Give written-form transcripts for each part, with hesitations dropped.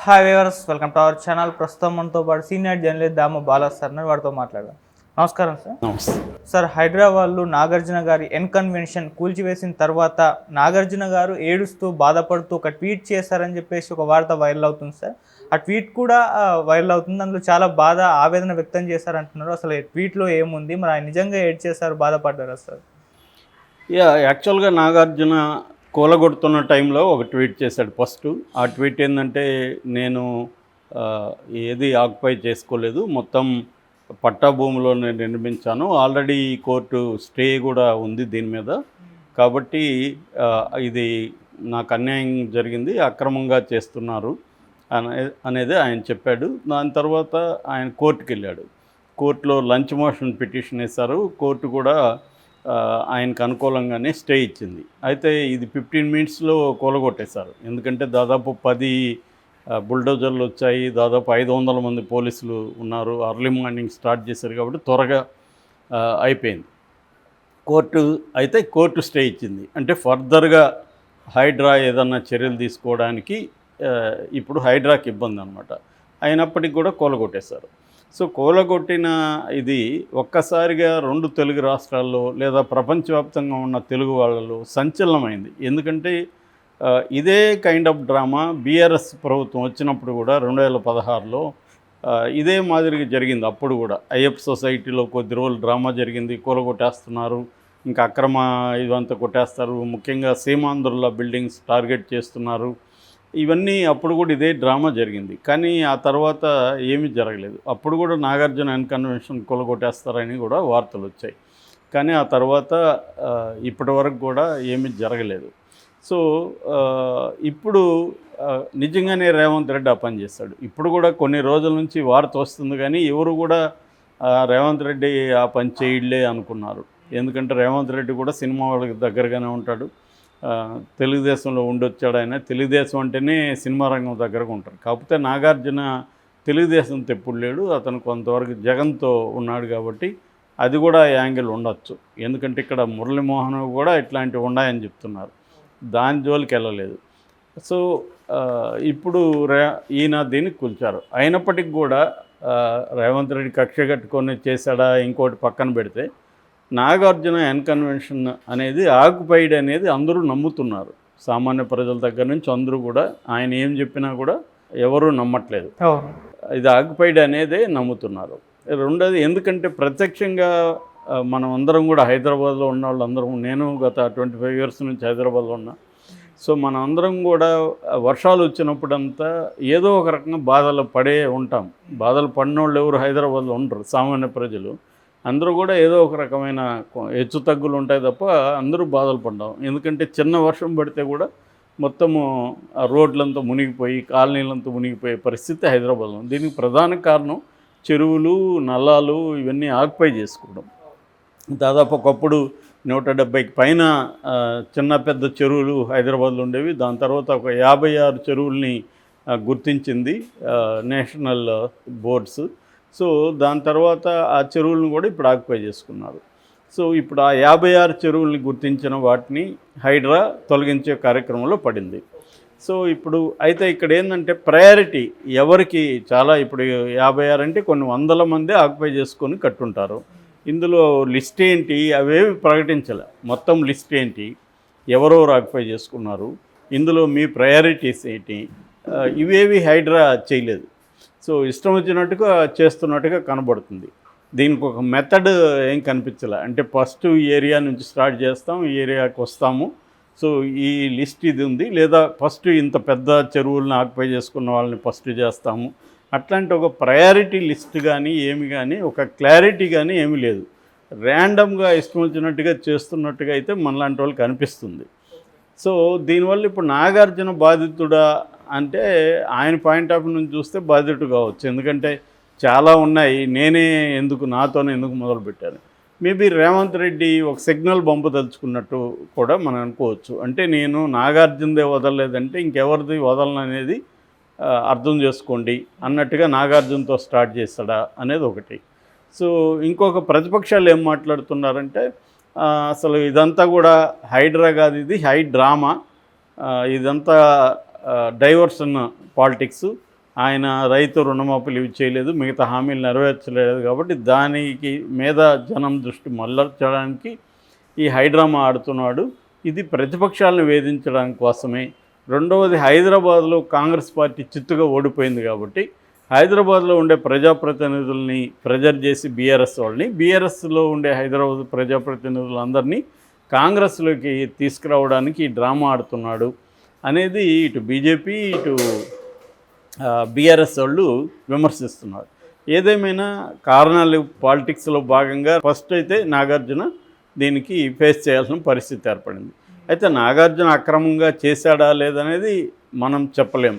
Hi viewers, welcome to our channel. ప్రస్తుతం మనతో పాటు సీనియర్ జర్నలిస్ట్ దాము బాలా సార్ వాడితో మాట్లాడదాం. నమస్కారం సార్. నమస్తే సార్, హైదరాబాద్లో నాగార్జున గారి కన్వెన్షన్ కూల్చివేసిన తర్వాత నాగార్జున గారు ఏడుస్తూ బాధపడుతూ ఒక ట్వీట్ చేశారని చెప్పేసి ఒక వార్త వైరల్ అవుతుంది సార్. ఆ ట్వీట్ కూడా వైరల్ అవుతుంది. అందులో చాలా బాధ ఆవేదన వ్యక్తం చేశారంటున్నారు. అసలు ఈ ట్వీట్లో ఏముంది, మరి ఆయన నిజంగా ఏడ్ చేశారు, బాధపడ్డారా సార్? యాక్చువల్గా నాగార్జున కూలగొడుతున్న టైంలో ఒక ట్వీట్ చేశాడు ఫస్ట్. ఆ ట్వీట్ ఏంటంటే, నేను ఏది ఆక్యుపై చేసుకోలేదు, మొత్తం పట్టా భూమిలోనే నిర్మించాను, ఆల్రెడీ కోర్టు స్టే కూడా ఉంది దీని మీద, కాబట్టి ఇది నాకు అన్యాయం జరిగింది, అక్రమంగా చేస్తున్నారు అనేది ఆయన చెప్పాడు. దాని తర్వాత ఆయన కోర్టుకి వెళ్ళాడు. కోర్టులో లంచ్ మోషన్ పిటిషన్ వేశారు. కోర్టు కూడా ఆయనకు అనుకూలంగానే స్టే ఇచ్చింది. అయితే ఇది 15 మినిట్స్లో కూలగొట్టేశారు. ఎందుకంటే దాదాపు 10 బుల్డోజర్లు వచ్చాయి, దాదాపు 500 మంది పోలీసులు ఉన్నారు, అర్లీ మార్నింగ్ స్టార్ట్ చేశారు, కాబట్టి త్వరగా అయిపోయింది. కోర్టు స్టే ఇచ్చింది. అంటే ఫర్దర్గా హైడ్రా ఏదన్నా చర్యలు తీసుకోవడానికి ఇప్పుడు హైడ్రాకి ఇబ్బంది అనమాట. అయినప్పటికీ కూడా కూలగొట్టేశారు. సో కూలగొట్టిన ఇది ఒక్కసారిగా 2 తెలుగు రాష్ట్రాల్లో లేదా ప్రపంచవ్యాప్తంగా ఉన్న తెలుగు వాళ్ళలో సంచలనమైంది. ఎందుకంటే ఇదే కైండ్ ఆఫ్ డ్రామా బీఆర్ఎస్ ప్రభుత్వం వచ్చినప్పుడు కూడా 2016లో ఇదే మాదిరిగా జరిగింది. అప్పుడు కూడా అయ్యప్ప సొసైటీలో కొద్ది రోజులు డ్రామా జరిగింది, కూలగొట్టేస్తున్నారు, ఇంకా అక్రమ ఇవంతా కొట్టేస్తారు, ముఖ్యంగా సీమాంధ్రుల బిల్డింగ్స్ టార్గెట్ చేస్తున్నారు, ఇవన్నీ అప్పుడు కూడా ఇదే డ్రామా జరిగింది. కానీ ఆ తర్వాత ఏమీ జరగలేదు. అప్పుడు కూడా నాగార్జున కన్వెన్షన్ కూలగొట్టేస్తారని కూడా వార్తలు వచ్చాయి. కానీ ఆ తర్వాత ఇప్పటి వరకు కూడా ఏమీ జరగలేదు. సో ఇప్పుడు నిజంగానే రేవంత్ రెడ్డి ఆ పని చేస్తాడు. ఇప్పుడు కూడా కొన్ని రోజుల నుంచి వార్త వస్తుంది, కానీ ఎవరు కూడా రేవంత్ రెడ్డి ఆ పని చేయలే అనుకున్నారు. ఎందుకంటే రేవంత్ రెడ్డి కూడా సినిమా వాళ్ళకి దగ్గరగానే ఉంటాడు, తెలుగుదేశంలో ఉండొచ్చాడు. ఆయన తెలుగుదేశం అంటేనే సినిమా రంగం దగ్గరగా ఉంటారు. కాకపోతే నాగార్జున తెలుగుదేశంతో ఎప్పుడు లేడు, అతను కొంతవరకు జగన్తో ఉన్నాడు, కాబట్టి అది కూడా యాంగిల్ ఉండొచ్చు. ఎందుకంటే ఇక్కడ మురళీమోహన్ కూడా ఇట్లాంటివి ఉన్నాయని చెప్తున్నారు, దాని జోలికి వెళ్ళలేదు. సో ఇప్పుడు ఈయన దీన్ని కూల్చారు. అయినప్పటికీ కూడా రేవంత్ రెడ్డి కక్ష కట్టుకొని చేశాడా ఇంకోటి పక్కన పెడితే, నాగార్జున కన్వెన్షన్ అనేది ఆక్యుపైడ్ అనేది అందరూ నమ్ముతున్నారు. సామాన్య ప్రజల దగ్గర నుంచి అందరూ కూడా ఆయన ఏం చెప్పినా కూడా ఎవరూ నమ్మట్లేదు. ఇది ఆక్యుపైడ్ అనేదే నమ్ముతున్నారు. రెండోది, ఎందుకంటే ప్రత్యక్షంగా మనం అందరం కూడా హైదరాబాద్లో ఉన్న వాళ్ళందరం, నేను గత 25 ఇయర్స్ నుంచి హైదరాబాద్లో ఉన్నా. సో మనం అందరం కూడా వర్షాలు వచ్చినప్పుడంతా ఏదో ఒక రకంగా బాధలు పడే ఉంటాం. బాధలు పడిన వాళ్ళు ఎవరు హైదరాబాద్లో ఉండరు, సామాన్య ప్రజలు అందరూ కూడా ఏదో ఒక రకమైన హెచ్చు తగ్గులు ఉంటాయి తప్ప అందరూ బాధలు పడ్డాం. ఎందుకంటే చిన్న వర్షం పడితే కూడా మొత్తము రోడ్లంతా మునిగిపోయి, కాలనీలంతా మునిగిపోయే పరిస్థితి హైదరాబాద్లో. దీనికి ప్రధాన కారణం చెరువులు, నల్లాలు ఇవన్నీ ఆక్యుపై చేసుకోవడం. దాదాపు ఒకప్పుడు 170కి పైన చిన్న పెద్ద చెరువులు హైదరాబాద్లో ఉండేవి. దాని తర్వాత ఒక 56 చెరువుల్ని గుర్తించింది నేషనల్ బోర్డ్స్. సో దాని తర్వాత ఆ చెరువులను కూడా ఇప్పుడు ఆక్యుపై చేసుకున్నారు. సో ఇప్పుడు ఆ 56 చెరువుల్ని గుర్తించిన వాటిని హైడ్రా తొలగించే కార్యక్రమంలో పడింది. సో ఇప్పుడు అయితే ఇక్కడ ఏంటంటే ప్రయారిటీ ఎవరికి, చాలా ఇప్పుడు 56 అంటే కొన్ని వందల మంది ఆక్యుపై చేసుకొని కట్టుంటారు. ఇందులో లిస్ట్ ఏంటి అవేవి ప్రకటించలే. మొత్తం లిస్ట్ ఏంటి, ఎవరెవరు ఆక్యుపై చేసుకున్నారు, ఇందులో మీ ప్రయారిటీస్ ఏంటి, ఇవేవి హైడ్రా చేయలేదు. సో ఇష్టం వచ్చినట్టుగా చేస్తున్నట్టుగా కనబడుతుంది. దీనికి ఒక మెథడ్ ఏం కనిపించలే. అంటే ఫస్ట్ ఈ ఏరియా నుంచి స్టార్ట్ చేస్తాం, ఈ ఏరియాకి వస్తాము, సో ఈ లిస్ట్ ఇది ఉంది, లేదా ఫస్ట్ ఇంత పెద్ద చెరువులను ఆక్యుపై చేసుకున్న వాళ్ళని ఫస్ట్ చేస్తాము, అట్లాంటి ఒక ప్రయారిటీ లిస్ట్ కానీ ఏమి కానీ ఒక క్లారిటీ కానీ ఏమీ లేదు. ర్యాండమ్గా ఇష్టం వచ్చినట్టుగా చేస్తున్నట్టుగా అయితే మనలాంటి వాళ్ళకి అనిపిస్తుంది. సో దీనివల్ల ఇప్పుడు నాగార్జున బాధితుడా అంటే ఆయన పాయింట్ ఆఫ్ వ్యూ నుంచి చూస్తే బాధితుడు కావచ్చు. ఎందుకంటే చాలా ఉన్నాయి, నాతోనే ఎందుకు మొదలుపెట్టాను. మేబీ రేవంత్ రెడ్డి ఒక సిగ్నల్ పంపదలుచుకున్నట్టు కూడా మనం అనుకోవచ్చు. అంటే నేను నాగార్జునదే వదలలేదంటే ఇంకెవరిది వదలను అనేది అర్థం చేసుకోండి అన్నట్టుగా నాగార్జునతో స్టార్ట్ చేస్తాడా అనేది ఒకటి. సో ఇంకొక ప్రతిపక్షాలు ఏం మాట్లాడుతున్నారంటే, అసలు ఇదంతా కూడా హైడ్రా కాదు, ఇది హై డ్రామా, ఇదంతా డైవర్షన్ పాలిటిక్స్, ఆయన రైతు రుణమాఫీలు ఇవి చేయలేదు, మిగతా హామీలు నెరవేర్చలేదు కాబట్టి దానికి మీద జనం దృష్టి మళ్ళించడానికి ఈ హైడ్రామా ఆడుతున్నాడు. ఇది ప్రతిపక్షాలను వేధించడానికి కోసమే. రెండవది, హైదరాబాద్లో కాంగ్రెస్ పార్టీ చిత్తుగా ఓడిపోయింది కాబట్టి హైదరాబాద్లో ఉండే ప్రజాప్రతినిధుల్ని ప్రెజర్ చేసి బీఆర్ఎస్లో ఉండే హైదరాబాద్ ప్రజాప్రతినిధులందరినీ కాంగ్రెస్లోకి తీసుకురావడానికి ఈ డ్రామా ఆడుతున్నాడు అనేది ఇటు బీజేపీ ఇటు బీఆర్ఎస్ వాళ్ళు విమర్శిస్తున్నారు. ఏదేమైనా కారణాలు పాలిటిక్స్లో భాగంగా ఫస్ట్ అయితే నాగార్జున దీనికి ఫేస్ చేయాల్సిన పరిస్థితి ఏర్పడింది. అయితే నాగార్జున అక్రమంగా చేశాడా లేదనేది మనం చెప్పలేం.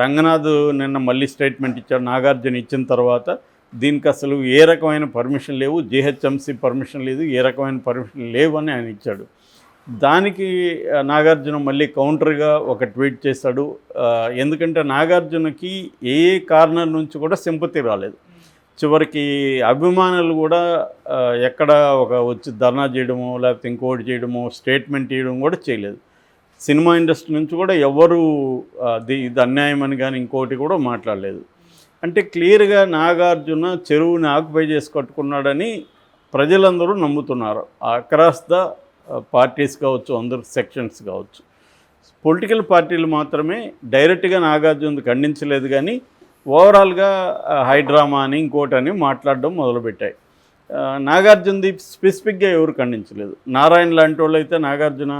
రంగనాథ్ నిన్న మళ్ళీ స్టేట్మెంట్ ఇచ్చాడు. నాగార్జున ఇచ్చిన తర్వాత దీనికి అసలు ఏ రకమైన పర్మిషన్ లేవు, జీహెచ్ఎంసీ పర్మిషన్ లేదు, ఏ రకమైన పర్మిషన్ లేవు అని ఆయన ఇచ్చాడు. దానికి నాగార్జున మళ్ళీ కౌంటర్గా ఒక ట్వీట్ చేశాడు. ఎందుకంటే నాగార్జునకి ఏ కార్నర్ నుంచి కూడా సింపతి రాలేదు. చివరికి అభిమానులు కూడా ఎక్కడ వచ్చి ధర్నా చేయడమో లేకపోతే ఇంకోటి చేయడమో స్టేట్మెంట్ ఇవ్వడం కూడా చేయలేదు. సినిమా ఇండస్ట్రీ నుంచి కూడా ఎవరు ఇది అన్యాయం అని కానీ ఇంకోటి కూడా మాట్లాడలేదు. అంటే క్లియర్గా నాగార్జున చెరువుని ఆక్యుపై చేసి కట్టుకున్నాడని ప్రజలందరూ నమ్ముతున్నారు. అక్రాస్ ద పార్టీస్ కావచ్చు, అందరు సెక్షన్స్ కావచ్చు. పొలిటికల్ పార్టీలు మాత్రమే డైరెక్ట్గా నాగార్జున ఖండించలేదు, కానీ ఓవరాల్గా హైడ్రామా అని ఇంకోటని మాట్లాడడం మొదలుపెట్టాయి. నాగార్జునది స్పెసిఫిక్గా ఎవరు ఖండించలేదు. నారాయణ లాంటి వాళ్ళు అయితే నాగార్జున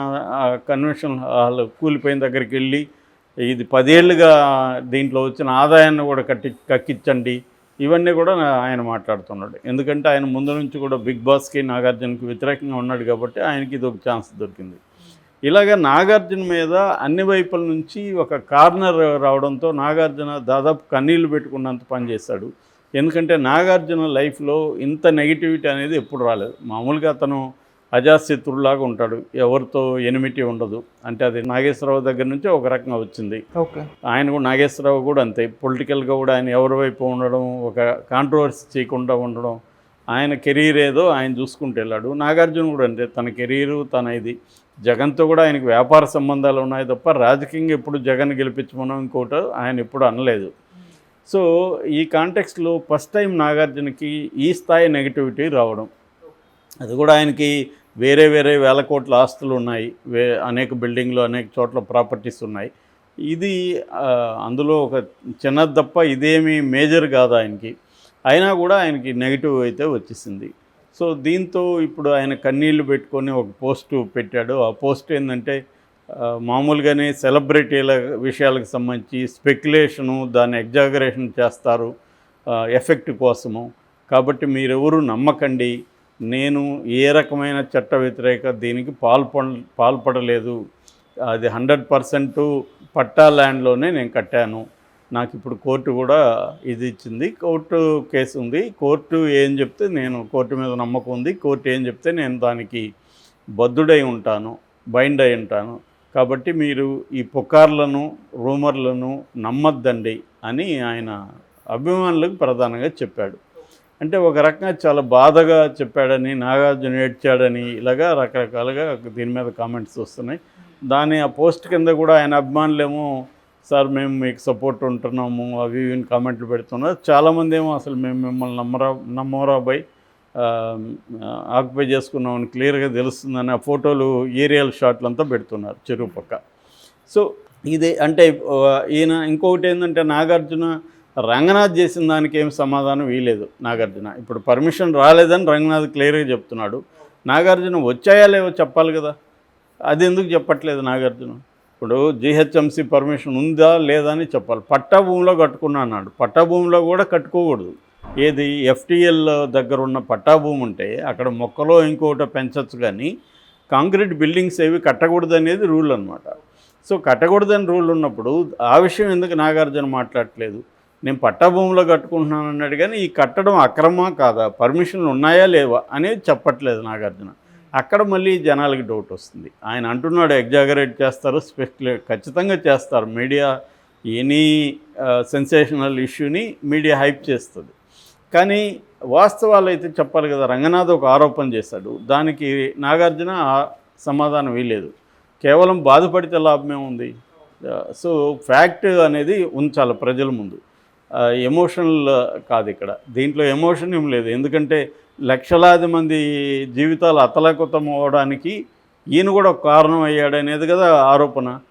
కన్వెన్షన్ హాల్ కూలిపోయిన దగ్గరికి వెళ్ళి ఇది 10 ఏళ్ళుగా దీంట్లో వచ్చిన ఆదాయాన్ని కూడా కక్కించండి, ఇవన్నీ కూడా ఆయన మాట్లాడుతున్నాడు. ఎందుకంటే ఆయన ముందు నుంచి కూడా బిగ్ బాస్కి నాగార్జునకి వ్యతిరేకంగా ఉన్నాడు కాబట్టి ఆయనకి ఇది ఒక ఛాన్స్ దొరికింది. ఇలాగ నాగార్జున మీద అన్ని వైపుల నుంచి ఒక కార్నర్ రావడంతో నాగార్జున దాదాపు కన్నీళ్లు పెట్టుకున్నంత పనిచేశాడు. ఎందుకంటే నాగార్జున లైఫ్లో ఇంత నెగిటివిటీ అనేది ఎప్పుడు రాలేదు. మామూలుగా అతను అజాశత్రులాగా ఉంటాడు, ఎవరితో ఎనిమిటీ ఉండదు. అంటే అది నాగేశ్వరరావు దగ్గర నుంచి ఒక రకంగా వచ్చింది. ఆయన కూడా నాగేశ్వరరావు కూడా అంతే, పొలిటికల్గా కూడా ఆయన ఎవరి వైపు ఉండడం, ఒక కాంట్రవర్సీ చేయకుండా ఉండడం, ఆయన కెరీర్ ఏదో ఆయన చూసుకుంటూ వెళ్ళాడు. నాగార్జున కూడా అంతే, తన కెరీరు తన ఇది. జగన్తో కూడా ఆయనకు వ్యాపార సంబంధాలు ఉన్నాయి తప్ప రాజకీయంగా ఎప్పుడు జగన్ గెలిపించమనం ఇంకోటి ఆయన ఎప్పుడు అనలేదు. సో ఈ కాంటెక్స్ట్లో ఫస్ట్ టైం నాగార్జునకి ఈ స్థాయి నెగిటివిటీ రావడం, అది కూడా ఆయనకి వేరే వేల కోట్ల ఆస్తులు ఉన్నాయి, అనేక బిల్డింగ్లు అనేక చోట్ల ప్రాపర్టీస్ ఉన్నాయి. ఇది అందులో ఒక చిన్నది తప్ప ఇదేమీ మేజర్ కాదు ఆయనకి. అయినా కూడా ఆయనకి నెగిటివ్ అయితే వచ్చేసింది. సో దీంతో ఇప్పుడు ఆయన కన్నీళ్లు పెట్టుకొని ఒక పోస్టు పెట్టాడు. ఆ పోస్ట్ ఏంటంటే మామూలుగానే సెలబ్రిటీల విషయాలకు సంబంధించి స్పెక్యులేషను, దాన్ని ఎగ్జాగరేషన్ చేస్తారు ఎఫెక్ట్ కోసము. కాబట్టి మీరెవరూ నమ్మకండి, నేను ఏ రకమైన చట్ట వ్యతిరేక దీనికి పాల్పడలేదు, అది 100% పట్టా ల్యాండ్లోనే నేను కట్టాను. నాకు ఇప్పుడు కోర్టు కూడా ఇది ఇచ్చింది, కోర్టు కేసు ఉంది, కోర్టు ఏం చెప్తే నేను కోర్టు మీద నమ్మకం ఉంది, కోర్టు ఏం చెప్తే నేను దానికి బద్ధుడై ఉంటాను, బైండ్ అయి ఉంటాను. కాబట్టి మీరు ఈ పుకార్లను రూమర్లను నమ్మద్దండి అని ఆయన అభిమానులకు ప్రధానంగా చెప్పాడు. అంటే ఒక రకంగా చాలా బాధగా చెప్పాడని, నాగార్జున ఏడ్చాడని, ఇలాగా రకరకాలుగా దీని మీద కామెంట్స్ వస్తున్నాయి. ఆ పోస్ట్ కింద కూడా ఆయన అభిమానులేమో సార్ మేము మీకు సపోర్ట్ ఉంటున్నాము అవి ఇవి కామెంట్లు పెడుతున్నారు. చాలామంది ఏమో అసలు మేము మిమ్మల్ని నమ్మరా బై ఆక్యుపై చేసుకున్నామని క్లియర్గా తెలుస్తుందని ఆ ఫోటోలు ఏరియల్ షాట్లు అంతా పెడుతున్నారు చెరువు పక్క. సో ఇది అంటే ఈయన ఇంకొకటి ఏంటంటే నాగార్జున రంగనాథ్ చేసిన దానికి ఏం సమాధానం ఇవ్వలేదు నాగార్జున. ఇప్పుడు పర్మిషన్ రాలేదని రంగనాథ్ క్లియర్గా చెప్తున్నాడు. నాగార్జున వచ్చాయా లేవో చెప్పాలి కదా, అది ఎందుకు చెప్పట్లేదు నాగార్జున? ఇప్పుడు జీహెచ్ఎంసీ పర్మిషన్ ఉందా లేదా అని చెప్పాలి. పట్టా భూమిలో కట్టుకున్నా అన్నాడు. పట్టా భూమిలో కూడా కట్టుకోకూడదు. ఏది ఎఫ్టీఎల్ దగ్గర ఉన్న పట్టా భూమి ఉంటే అక్కడ మొక్కలో ఇంకోటి పెంచవచ్చు, కానీ కాంక్రీట్ బిల్డింగ్స్ ఏవి కట్టకూడదు అనేది రూల్ అనమాట. సో కట్టకూడదని రూల్ ఉన్నప్పుడు ఆ విషయం ఎందుకు నాగార్జున మాట్లాడట్లేదు? నేను పట్టా భూమిలో కట్టుకుంటున్నాను అన్నాడు, కానీ ఈ కట్టడం అక్రమా కాదా, పర్మిషన్లు ఉన్నాయా లేవా అనేది చెప్పట్లేదు నాగార్జున. అక్కడ మళ్ళీ జనాలకి డౌట్ వస్తుంది. ఆయన అంటున్నాడు ఎగ్జాగరేట్ చేస్తారు, ఖచ్చితంగా చేస్తారు. మీడియా ఎనీ సెన్సేషనల్ ఇష్యూని మీడియా హైప్ చేస్తుంది, కానీ వాస్తవాలు అయితే చెప్పాలి కదా. రంగనాథ్ ఒక ఆరోపణ చేశాడు, దానికి నాగార్జున సమాధానం ఇవ్వలేదు. కేవలం బాధపడితే లాభమే ఉంది. సో ఫ్యాక్ట్ అనేది ఉంచాలి ప్రజల ముందు, ఎమోషనల్ కాదు ఇక్కడ. దీంట్లో ఎమోషన్ ఏం లేదు, ఎందుకంటే లక్షలాది మంది జీవితాలు అతలాకుతలం అవడానికి ఈయన కూడా ఒక కారణం అయ్యాడనేది కదా ఆరోపణ.